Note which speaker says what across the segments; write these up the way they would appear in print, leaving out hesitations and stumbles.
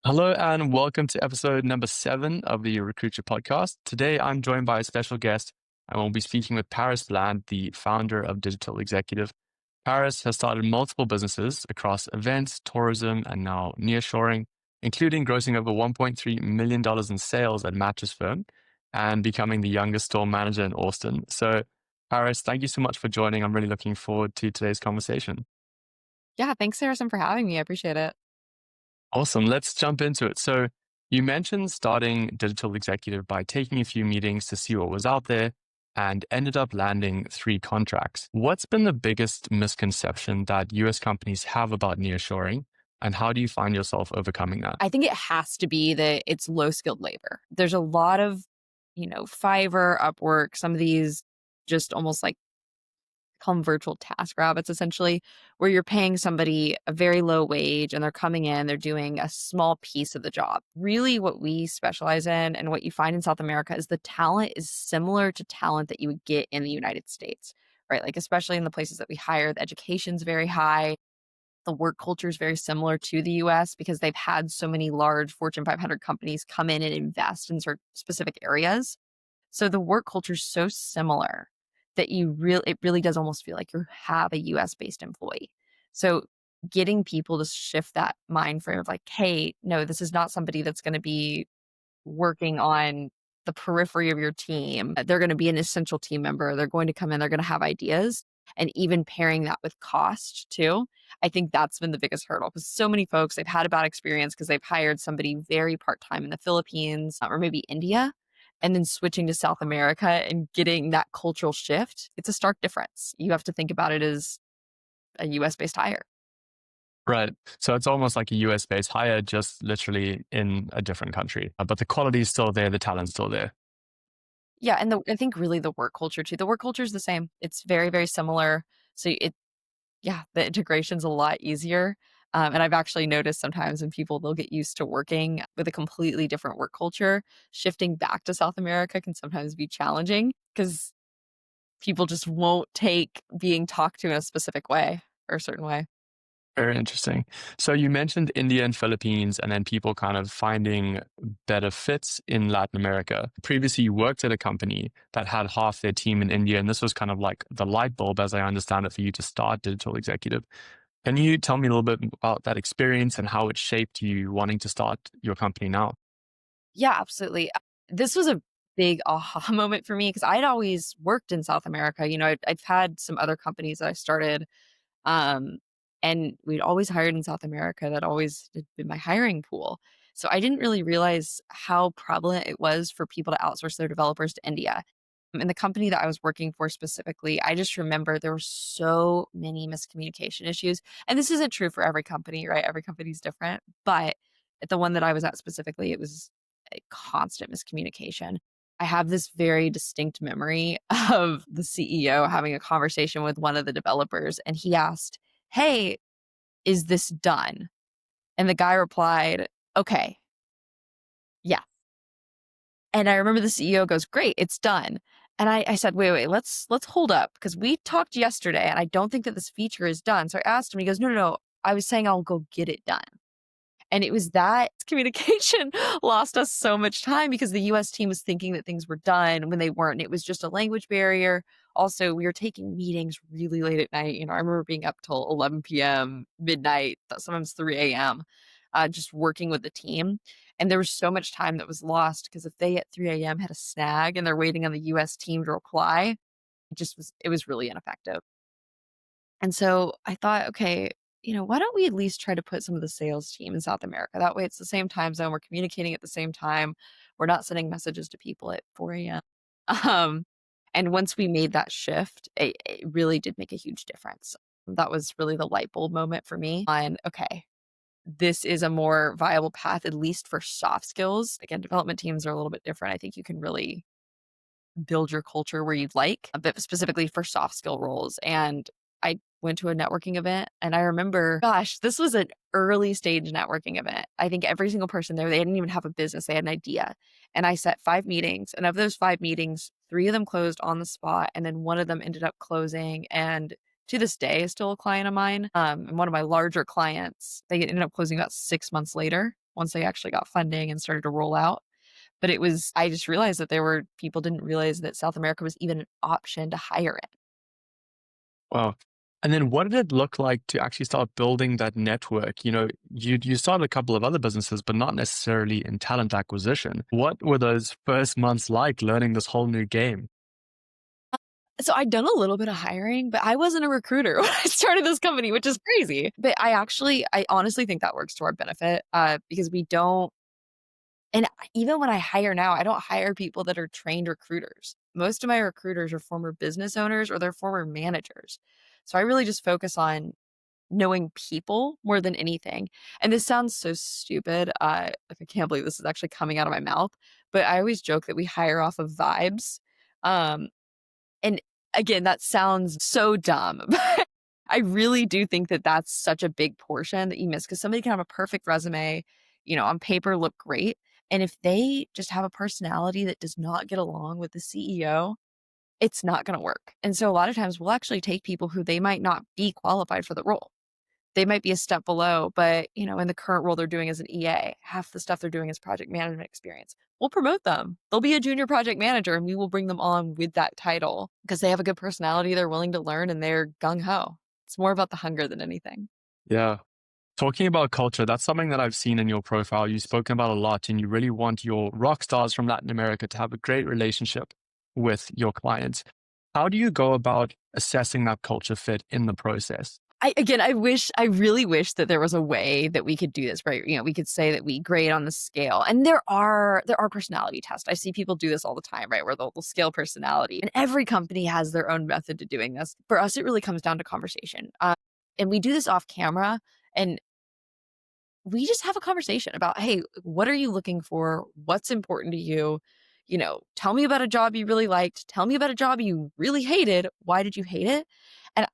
Speaker 1: Hello and welcome to episode number 7 of the Recruiter podcast. Today I'm joined by a special guest and we'll be speaking with Paris Bland, the founder of Digital Executive. Paris has started multiple businesses across events, tourism, and now nearshoring, including grossing over $1.3 million in sales at Mattress Firm and becoming the youngest store manager in Austin. So, Paris, thank you so much for joining. I'm really looking forward to today's conversation.
Speaker 2: Yeah, thanks, Harrison, for having me. I appreciate it.
Speaker 1: Awesome. Let's jump into it. So you mentioned starting Digital Executive by taking a few meetings to see what was out there and ended up landing 3 contracts. What's been the biggest misconception that US companies have about nearshoring, and how do you find yourself overcoming that?
Speaker 2: I think it has to be that it's low skilled labor. There's a lot of, Fiverr, Upwork, some of these just almost like call them virtual task rabbits, essentially, where you're paying somebody a very low wage and they're coming in, they're doing a small piece of the job. Really, what we specialize in and what you find in South America is the talent is similar to talent that you would get in the United States, right? Like, especially in the places that we hire, the education's very high. The work culture is very similar to the US because they've had so many large Fortune 500 companies come in and invest in certain specific areas. So the work culture is so similar that it really does almost feel like you have a US based employee. So getting people to shift that mind frame of like, hey, no, this is not somebody that's going to be working on the periphery of your team. They're going to be an essential team member. They're going to come in, they're going to have ideas. And even pairing that with cost too. I think that's been the biggest hurdle because so many folks, they've had a bad experience because they've hired somebody very part time in the Philippines or maybe India, and then switching to South America and getting that cultural shift. It's a stark difference. You have to think about it as a US based hire.
Speaker 1: Right. So it's almost like a US based hire, just literally in a different country. But the quality is still there, the talent's still there.
Speaker 2: Yeah. And I think really the work culture too. The work culture is the same. It's very, very similar. So yeah, the integration's a lot easier. And I've actually noticed sometimes when people they'll get used to working with a completely different work culture, shifting back to South America can sometimes be challenging because people just won't take being talked to in a specific way or a certain way.
Speaker 1: Very interesting. So you mentioned India and Philippines, and then people kind of finding better fits in Latin America. Previously, you worked at a company that had half their team in India, and this was kind of like the light bulb, as I understand it, for you to start Digital Executive. Can you tell me a little bit about that experience and how it shaped you wanting to start your company now?
Speaker 2: Yeah, absolutely. This was a big aha moment for me because I'd always worked in South America. I've had some other companies that I started, um, and we'd always hired in South America. That always had been my hiring pool. So I didn't really realize how prevalent it was for people to outsource their developers to India. In the company that I was working for specifically, I just remember there were so many miscommunication issues. And this isn't true for every company, right? Every company is different. But at the one that I was at specifically, it was a constant miscommunication. I have this very distinct memory of the CEO having a conversation with one of the developers, and he asked, "Hey, is this done?" And the guy replied, "Okay, yeah." And I remember the CEO goes, "Great, it's done." And I said, wait, let's hold up because we talked yesterday and I don't think that this feature is done. So I asked him, he goes, no. I was saying I'll go get it done. And it was that communication lost us so much time because the US team was thinking that things were done when they weren't. And it was just a language barrier. Also, we were taking meetings really late at night. I remember being up till 11 p.m., midnight, sometimes 3 a.m., just working with the team. And there was so much time that was lost because if they at 3 a.m. had a snag and they're waiting on the US team to reply, it was really ineffective. And so I thought, okay, why don't we at least try to put some of the sales team in South America? That way it's the same time zone. We're communicating at the same time. We're not sending messages to people at 4 a.m. Um, and once we made that shift, it really did make a huge difference. That was really the light bulb moment for me on, okay, this is a more viable path, at least for soft skills. Again, development teams are a little bit different. I think you can really build your culture where you'd like, but specifically for soft skill roles. And I went to a networking event and I remember, gosh, this was an early stage networking event. I think every single person there, they didn't even have a business, they had an idea. And I set 5 meetings. And of those 5 meetings, 3 of them closed on the spot. And then one of them ended up closing. And to this day is still a client of mine. And one of my larger clients, they ended up closing about 6 months later. once they actually got funding and started to roll out. But I just realized that there were people didn't realize that South America was even an option to hire in.
Speaker 1: Wow. And then what did it look like to actually start building that network? You started a couple of other businesses, but not necessarily in talent acquisition. What were those first months like learning this whole new game?
Speaker 2: So I'd done a little bit of hiring, but I wasn't a recruiter when I started this company, which is crazy. But I honestly think that works to our benefit, because we don't and even when I hire now, I don't hire people that are trained recruiters. Most of my recruiters are former business owners or they're former managers. So I really just focus on knowing people more than anything. And this sounds so stupid. Like I can't believe this is actually coming out of my mouth, but I always joke that we hire off of vibes. Um, and again, that sounds so dumb, but I really do think that that's such a big portion that you miss because somebody can have a perfect resume, on paper look great. And if they just have a personality that does not get along with the CEO, it's not going to work. And so a lot of times we'll actually take people who they might not be qualified for the role. They might be a step below, but in the current role they're doing as an EA, half the stuff they're doing is project management experience. We'll promote them. They'll be a junior project manager and we will bring them on with that title because they have a good personality, they're willing to learn and they're gung ho. It's more about the hunger than anything.
Speaker 1: Yeah. Talking about culture, that's something that I've seen in your profile. You've spoken about a lot, and you really want your rock stars from Latin America to have a great relationship with your clients. How do you go about assessing that culture fit in the process?
Speaker 2: I really wish that there was a way that we could do this, right? We could say that we grade on the scale, and there are personality tests. I see people do this all the time, right? Where they'll scale personality, and every company has their own method to doing this. For us, it really comes down to conversation, and we do this off camera, and we just have a conversation about, hey, what are you looking for? What's important to you? Tell me about a job you really liked. Tell me about a job you really hated. Why did you hate it? And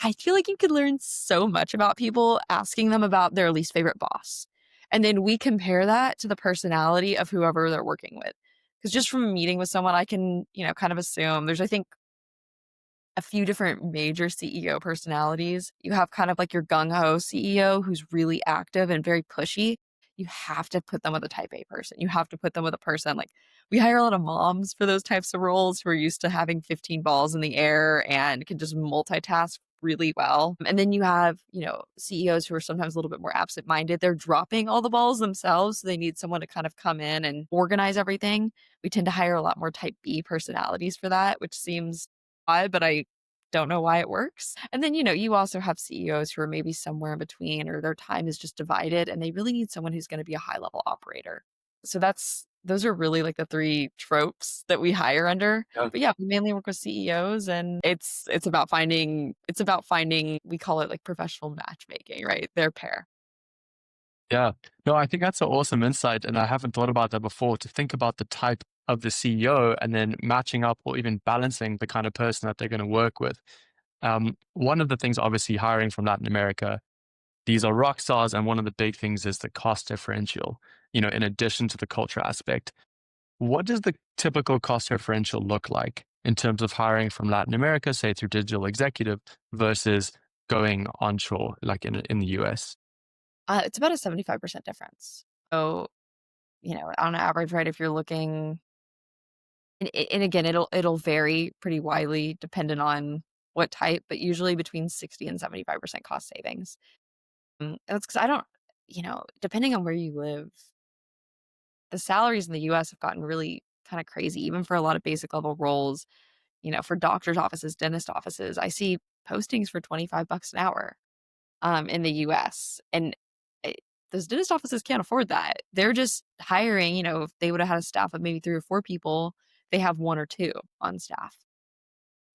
Speaker 2: I feel like you could learn so much about people asking them about their least favorite boss. And then we compare that to the personality of whoever they're working with. Because just from meeting with someone, I can, kind of assume I think, a few different major CEO personalities. You have kind of like your gung ho CEO who's really active and very pushy. You have to put them with a type A person. You have to put them with a person like we hire a lot of moms for those types of roles who are used to having 15 balls in the air and can just multitask really well. And then you have, CEOs who are sometimes a little bit more absent minded. They're dropping all the balls themselves. So they need someone to kind of come in and organize everything. We tend to hire a lot more type B personalities for that, which seems odd, but I don't know why it works. And then, you also have CEOs who are maybe somewhere in between or their time is just divided and they really need someone who's going to be a high level operator. So those are really like the three tropes that we hire under.
Speaker 1: Yeah.
Speaker 2: But yeah, we mainly work with CEOs and it's about finding we call it like professional matchmaking, right? Their pair.
Speaker 1: Yeah. No, I think that's an awesome insight. And I haven't thought about that before to think about the type of the CEO and then matching up or even balancing the kind of person that they're going to work with. One of the things, obviously, hiring from Latin America, these are rock stars. And one of the big things is the cost differential, in addition to the culture aspect. What does the typical cost differential look like in terms of hiring from Latin America, say through digital executive versus going onshore, like in the US?
Speaker 2: It's about a 75% difference. So, on average, right, if you're looking and again, it'll vary pretty widely dependent on what type, but usually between 60 and 75% cost savings. That's because I don't depending on where you live, the salaries in the US have gotten really kinda crazy, even for a lot of basic level roles, for doctor's offices, dentist offices. I see postings for 25 bucks an hour, in the US, and eh, those dentist offices can't afford that. They're just hiring, if they would have had a staff of maybe 3 or 4 people, they have 1 or 2 on staff.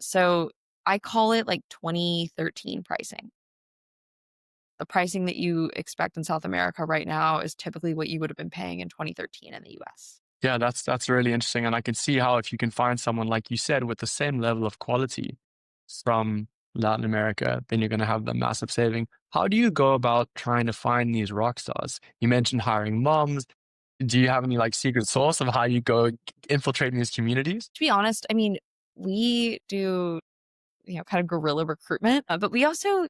Speaker 2: So, I call it like 2013 pricing. The pricing that you expect in South America right now is typically what you would have been paying in 2013 in the US.
Speaker 1: Yeah, that's really interesting. And I can see how if you can find someone, like you said, with the same level of quality from Latin America, then you're going to have the massive saving. How do you go about trying to find these rock stars? You mentioned hiring moms. Do you have any like secret sauce of how you go infiltrating these communities?
Speaker 2: To be honest, I mean, we do, kind of guerrilla recruitment, but we also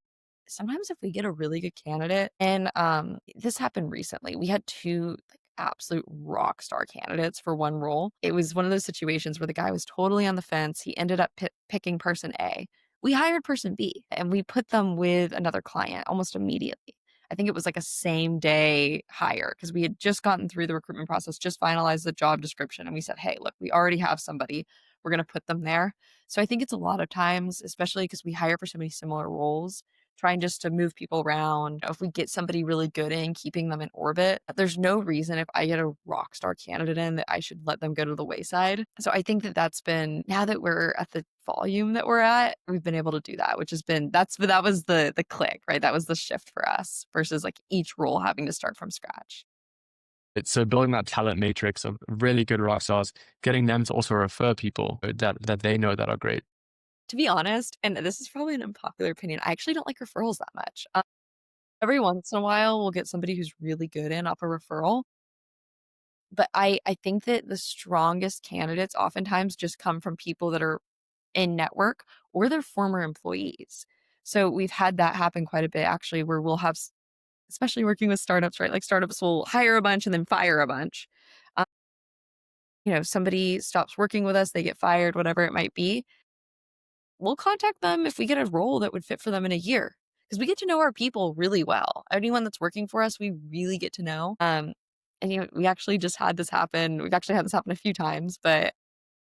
Speaker 2: sometimes if we get a really good candidate, and this happened recently, we had two like absolute rock star candidates for one role. It was one of those situations where the guy was totally on the fence. He ended up picking person A. We hired person B and we put them with another client almost immediately. I think it was like a same day hire because we had just gotten through the recruitment process, just finalized the job description. And we said, hey, look, we already have somebody. We're going to put them there. So I think it's a lot of times, especially because we hire for so many similar roles, trying just to move people around. If we get somebody really good in, keeping them in orbit, there's no reason if I get a rock star candidate in that I should let them go to the wayside. So I think that that's been, now that we're at the volume that we're at, we've been able to do that, which has been, that was the click, right? That was the shift for us versus like each role having to start from scratch.
Speaker 1: So building that talent matrix of really good rock stars, getting them to also refer people that they know that are great.
Speaker 2: To be honest, and this is probably an unpopular opinion, I actually don't like referrals that much. Every once in a while, we'll get somebody who's really good in off a referral. But I think that the strongest candidates oftentimes just come from people that are in network or their former employees. So we've had that happen quite a bit actually, where we'll have, especially working with startups, right? Like startups will hire a bunch and then fire a bunch. Uh, somebody stops working with us, they get fired, whatever it might be. We'll contact them if we get a role that would fit for them in a year because we get to know our people really well. Anyone that's working for us, we really get to know. And we actually just had this happen. We've actually had this happen a few times, but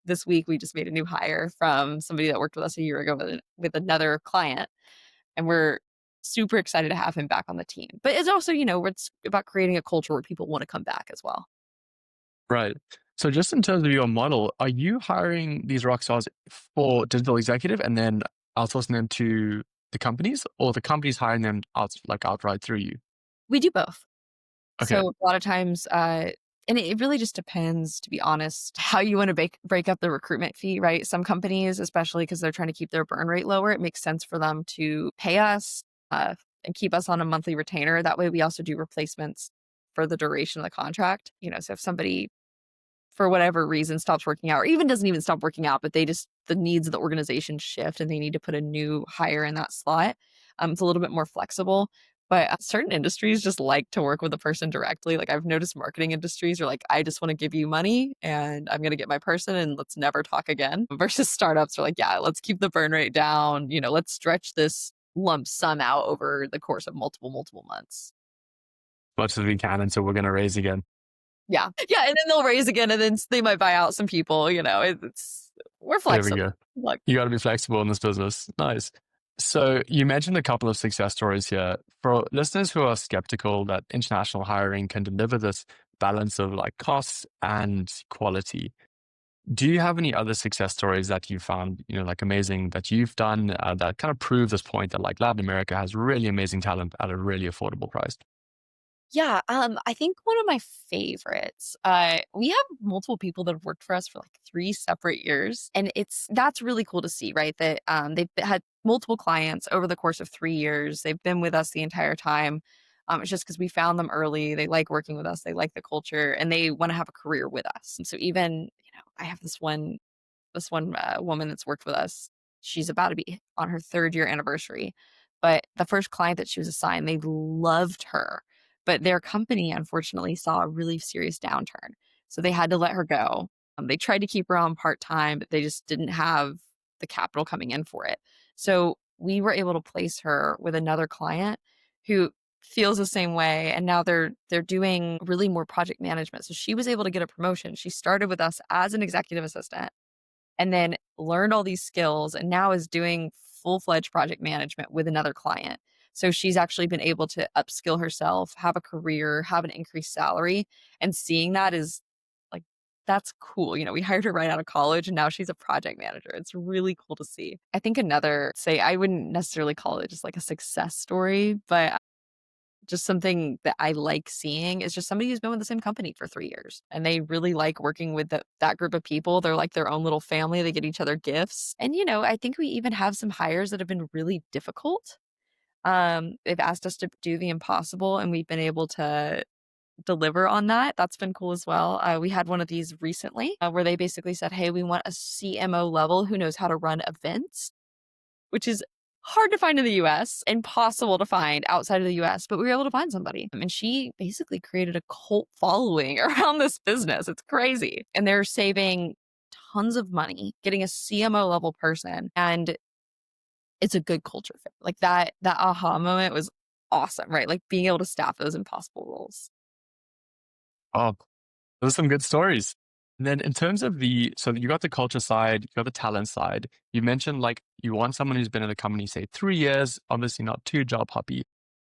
Speaker 2: this week we just made a new hire from somebody that worked with us a year ago with another client, and we're super excited to have him back on the team. But it's also, it's about creating a culture where people want to come back as well.
Speaker 1: Right. So just in terms of your model, are you hiring these rock stars for digital executive and then outsourcing them to the companies, or the companies hiring them outright through you?
Speaker 2: We do both.
Speaker 1: Okay.
Speaker 2: So a lot of times, and it really just depends, to be honest, how you want to break up the recruitment fee, right? Some companies, especially because they're trying to keep their burn rate lower, it makes sense for them to pay us and keep us on a monthly retainer. That way, we also do replacements for the duration of the contract. So if somebody for whatever reason stops working out or even doesn't even stop working out, but the needs of the organization shift and they need to put a new hire in that slot. It's a little bit more flexible. But certain industries just like to work with a person directly. Like I've noticed marketing industries are like, I just want to give you money and I'm going to get my person and let's never talk again. Versus startups are like, yeah, let's keep the burn rate down. Let's stretch this lump sum out over the course of multiple months.
Speaker 1: Much as we can until we're going to raise again.
Speaker 2: Yeah. Yeah, and then they'll raise again, and then they might buy out some people, we're
Speaker 1: There we
Speaker 2: flexible.
Speaker 1: go.
Speaker 2: Look,
Speaker 1: You got to be flexible in this business. Nice. So you mentioned a couple of success stories here. For listeners who are skeptical that international hiring can deliver this balance of like costs and quality, do you have any other success stories that you found, like amazing that you've done that kind of prove this point that like Latin America has really amazing talent at a really affordable price?
Speaker 2: yeah, I think one of my favorites, we have multiple people that have worked for us for, like, 3 separate years, and that's really cool to see, right? That, they've had multiple clients over the course of 3 years. They've been with us the entire time. It's just because we found them early, they like working with us, they like the culture, and they wanna have a career with us. And so even, I have this one woman that's worked with us. She's about to be on her 3rd year anniversary. But the first client that she was assigned, they loved her. But their company, unfortunately, saw a really serious downturn. So they had to let her go. They tried to keep her on part time, but they just didn't have the capital coming in for it. So we were able to place her with another client who feels the same way, and now they're doing really more project management. So she was able to get a promotion. She started with us as an executive assistant and then learned all these skills and now is doing full-fledged project management with another client. So she's actually been able to upskill herself, have a career, have an increased salary, and seeing that is like that's cool. We hired her right out of college and now she's a project manager. It's really cool to see. I think another, say, I wouldn't necessarily call it just like a success story, but just something that I like seeing is just somebody who's been with the same company for 3 years, and they really like working with that group of people. They're like their own little family. They get each other gifts. And, I think we even have some hires that have been really difficult. They've asked us to do the impossible, and we've been able to deliver on that. That's been cool as well. We had one of these recently, where they basically said, "Hey, we want a CMO level who knows how to run events," which is hard to find in the US, impossible to find outside of the US, but we were able to find somebody. And she basically created a cult following around this business. It's crazy. And they're saving tons of money getting a CMO level person. And it's a good culture fit. Like that aha moment was awesome, right? Like being able to staff those impossible roles.
Speaker 1: Oh, those are some good stories. And then in terms of so you got the culture side, you got the talent side. You mentioned like you want someone who's been in a company, say 3 years, obviously not too job hoppy.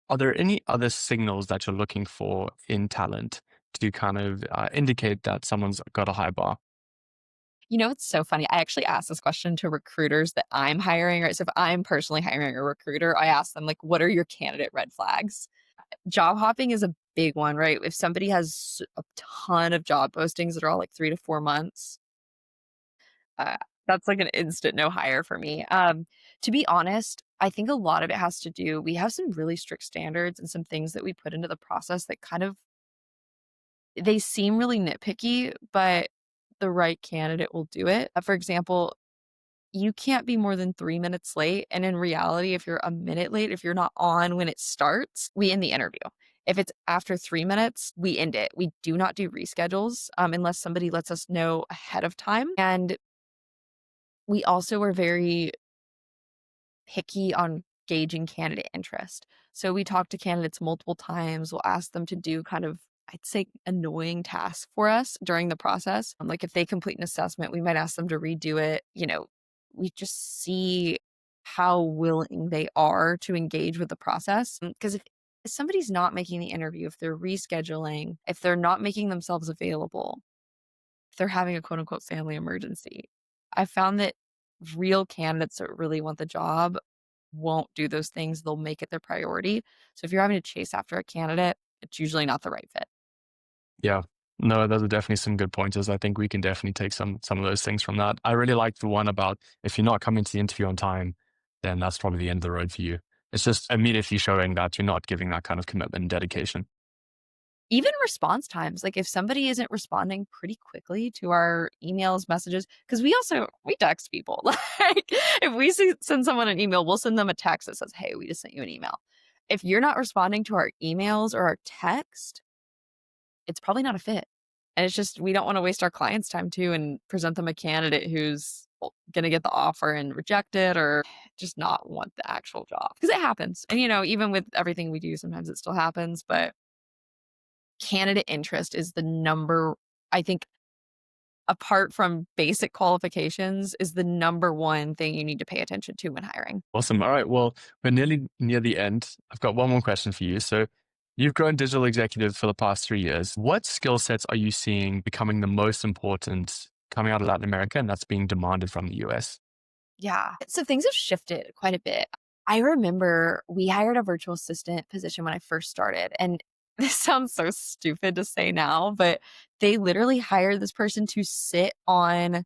Speaker 1: Are there any other signals that you're looking for in talent to kind of indicate that someone's got a high bar?
Speaker 2: You know, it's so funny. I actually asked this question to recruiters that I'm hiring, right? So if I'm personally hiring a recruiter, I ask them like, what are your candidate red flags? Job hopping is a big one, right? If somebody has a ton of job postings that are all like 3 to 4 months, uh, that's like an instant no hire for me. To be honest, I think a lot of it has to do, we have some really strict standards and some things that we put into the process that kind of, they seem really nitpicky, but the right candidate will do it. For example, you can't be more than 3 minutes late, and in reality, if you're a minute late, if you're not on when it starts, we end the interview. If it's after 3 minutes, we end it. We do not do reschedules, unless somebody lets us know ahead of time, and we also are very picky on gauging candidate interest. So we talk to candidates multiple times. We'll ask them to do kind of, I'd say, annoying tasks for us during the process. Like if they complete an assessment, we might ask them to redo it. We just see how willing they are to engage with the process. Because if somebody's not making the interview, if they're rescheduling, if they're not making themselves available, if they're having a quote unquote family emergency, I found that real candidates that really want the job won't do those things. They'll make it their priority. So if you're having to chase after a candidate, it's usually not the right fit.
Speaker 1: Yeah. No, those are definitely some good pointers. I think we can definitely take some of those things from that. I really like the one about if you're not coming to the interview on time, then that's probably the end of the road for you. It's just immediately showing that you're not giving that kind of commitment and dedication.
Speaker 2: Even response times, like if somebody isn't responding pretty quickly to our emails, messages, because we text people. Like if we send someone an email, we'll send them a text that says, "Hey, we just sent you an email." If you're not responding to our emails or our text, it's probably not a fit. And it's just we don't want to waste our clients' time too and present them a candidate who's going to get the offer and reject it or just not want the actual job because it happens. And even with everything we do, sometimes it still happens, but candidate interest is the number, I think, apart from basic qualifications, is the number one thing you need to pay attention to when hiring.
Speaker 1: Awesome. All right. Well, we're nearly near the end. I've got one more question for you. So you've grown digital executive for the past 3 years. What skill sets are you seeing becoming the most important coming out of Latin America and that's being demanded from the US?
Speaker 2: Yeah. So things have shifted quite a bit. I remember we hired a virtual assistant position when I first started. And this sounds so stupid to say now, but they literally hired this person to sit on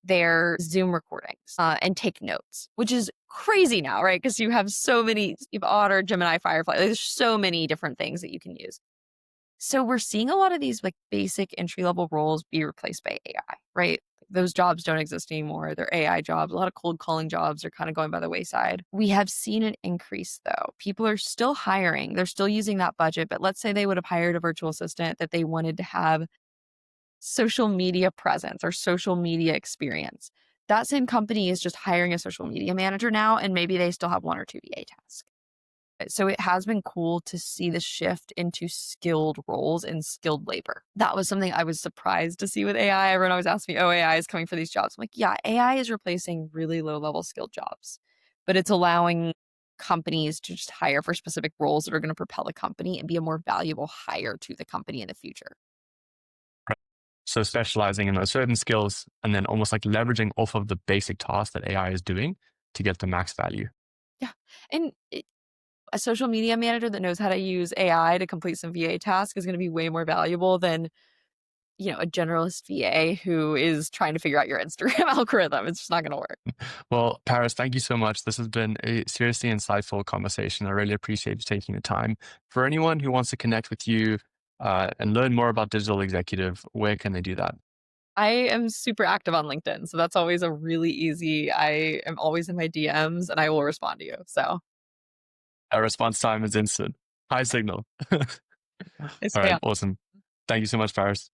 Speaker 2: their Zoom recordings and take notes, which is crazy now, right? Because you have so many, you have Otter, Gemini, Firefly. Like, there's so many different things that you can use. So we're seeing a lot of these like basic entry level roles be replaced by AI, right? Those jobs don't exist anymore. They're AI jobs. A lot of cold calling jobs are kind of going by the wayside. We have seen an increase though. People are still hiring. They're still using that budget. But let's say they would have hired a virtual assistant that they wanted to have social media presence or social media experience. That same company is just hiring a social media manager now, and maybe they still have one or two VA tasks. So it has been cool to see the shift into skilled roles and skilled labor. That was something I was surprised to see with AI. Everyone always asks me, oh, AI is coming for these jobs. I'm like, yeah, AI is replacing really low level skilled jobs, but it's allowing companies to just hire for specific roles that are going to propel the company and be a more valuable hire to the company in the future.
Speaker 1: Right. So specializing in those certain skills and then almost like leveraging off of the basic tasks that AI is doing to get the max value.
Speaker 2: Yeah. And a social media manager that knows how to use AI to complete some VA tasks is going to be way more valuable than a generalist VA who is trying to figure out your Instagram algorithm. It's just not going to work.
Speaker 1: Well, Paris, thank you so much. This has been a seriously insightful conversation. I really appreciate you taking the time. For anyone who wants to connect with you and learn more about digital executive, where can they do that?
Speaker 2: I am super active on LinkedIn, so that's always a really easy. I am always in my DMs and I will respond to you. So,
Speaker 1: Our response time is instant. High signal. All
Speaker 2: it's
Speaker 1: right,
Speaker 2: yeah.
Speaker 1: awesome. Thank you so much, Paris.